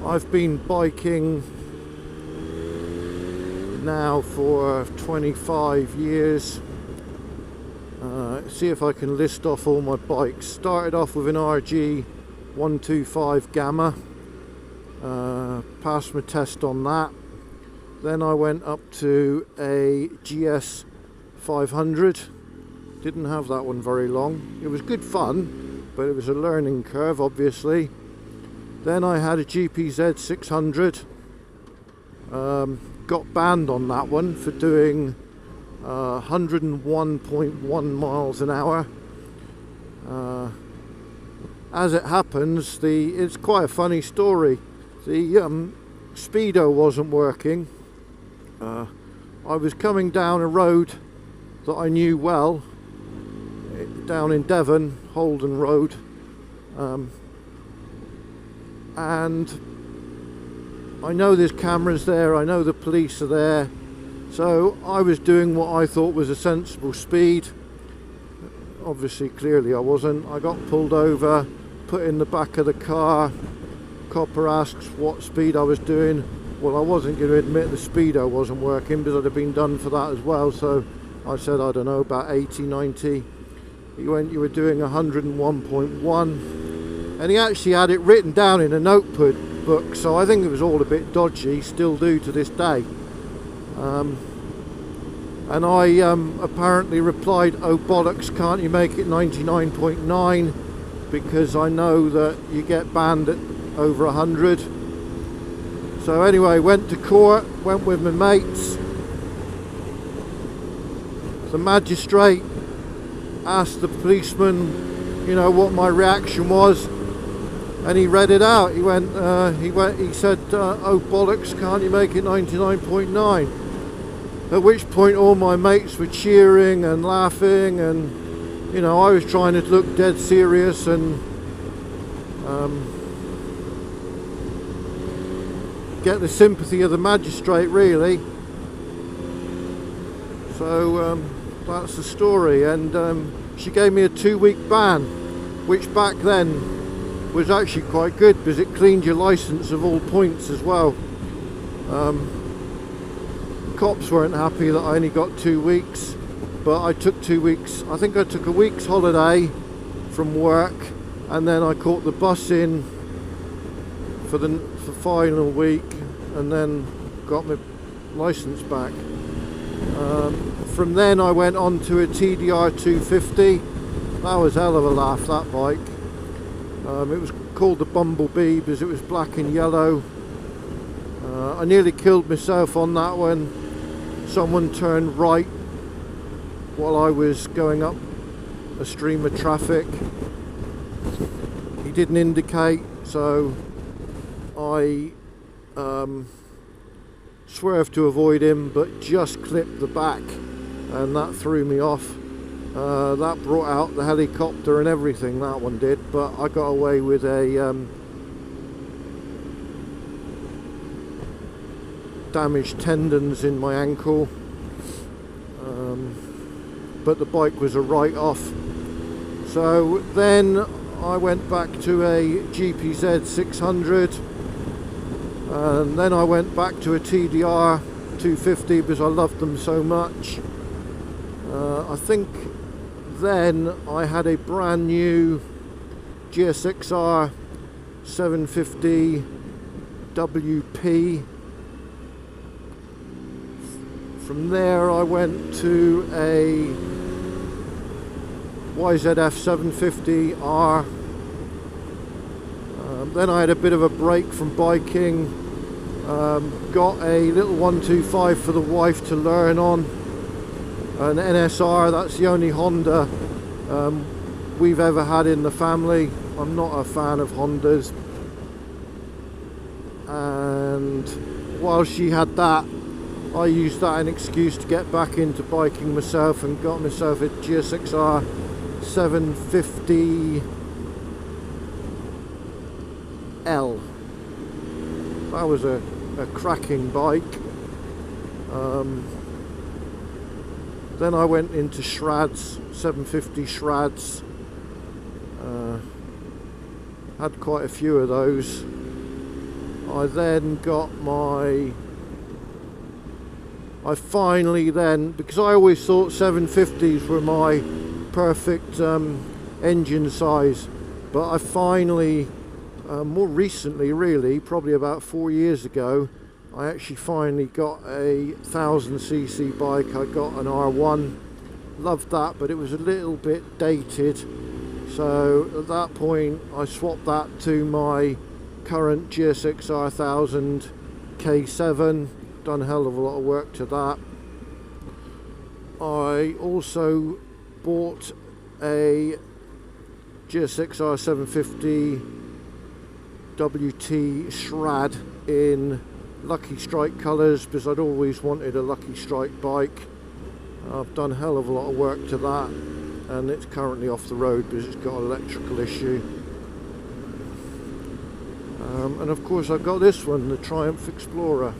I've been biking now for 25 years. See if I can list off all my bikes. Started off with an RG 125 Gamma. Passed my test on that. Then I went up to a GS 500. Didn't have that one very long. It was good fun, but it was a learning curve, obviously. Then I had a GPZ 600. Got banned on that one for doing 101.1 miles an hour. As it happens, it's quite a funny story. The speedo wasn't working. I was coming down a road that I knew well, down in Devon, Holden Road, and I know there's cameras there, I know the police are there, so I was doing what I thought was a sensible speed. Obviously, clearly I wasn't. I got pulled over, put in the back of the car. Copper asks what speed I was doing. Well, I wasn't going to admit the speedo wasn't working because I'd have been done for that as well, so I said, I don't know, about 80, 90. He went, you were doing 101.1, and he actually had it written down in a notebook, so I think it was all a bit dodgy, still do to this day. And I apparently replied, oh bollocks, can't you make it 99.9, because I know that you get banned at over 100. So anyway, went to court, went with my mates. The magistrate asked the policeman, you know, what my reaction was, and he read it out. He said, oh bollocks, can't you make it 99.9? At which point all my mates were cheering and laughing, and you know, I was trying to look dead serious and get the sympathy of the magistrate, really. So that's the story, and she gave me a 2-week ban, which back then was actually quite good because it cleaned your license of all points as well. Cops weren't happy that I only got 2 weeks, but I took 2 weeks. I think I took a week's holiday from work, and then I caught the bus in for the final week, and then got my license back. From then I went on to a TDR 250. That was a hell of a laugh, that bike. It was called the Bumblebee because it was black and yellow. I nearly killed myself on that one. Someone turned right while I was going up a stream of traffic. He didn't indicate, so I swerved to avoid him, but just clipped the back, and that threw me off. That brought out the helicopter and everything, that one did, but I got away with a damaged tendons in my ankle, but the bike was a write-off. So then I went back to a GPZ 600, and then I went back to a TDR 250 because I loved them so much. I think then I had a brand new GSXR 750 WP. From there I went to a YZF 750R. Then I had a bit of a break from biking. Got a little 125 for the wife to learn on. An NSR, that's the only Honda we've ever had in the family. I'm not a fan of Hondas. And while she had that, I used that as an excuse to get back into biking myself and got myself a GSXR 750L. That was a cracking bike. Then I went into Shrads, 750 Shrads. Had quite a few of those. I then got my... I finally then, because I always thought 750s were my perfect engine size, but I finally, more recently really, probably about 4 years ago, I actually finally got a 1000cc bike. I got an R1, loved that, but it was a little bit dated, so at that point I swapped that to my current GSX-R 1000 K7. Done a hell of a lot of work to that. I also bought a GSX-R 750 WT Shrad in Lucky Strike colours because I'd always wanted a Lucky Strike bike. I've done a hell of a lot of work to that, and it's currently off the road because it's got an electrical issue. And of course I've got this one, the Triumph Explorer.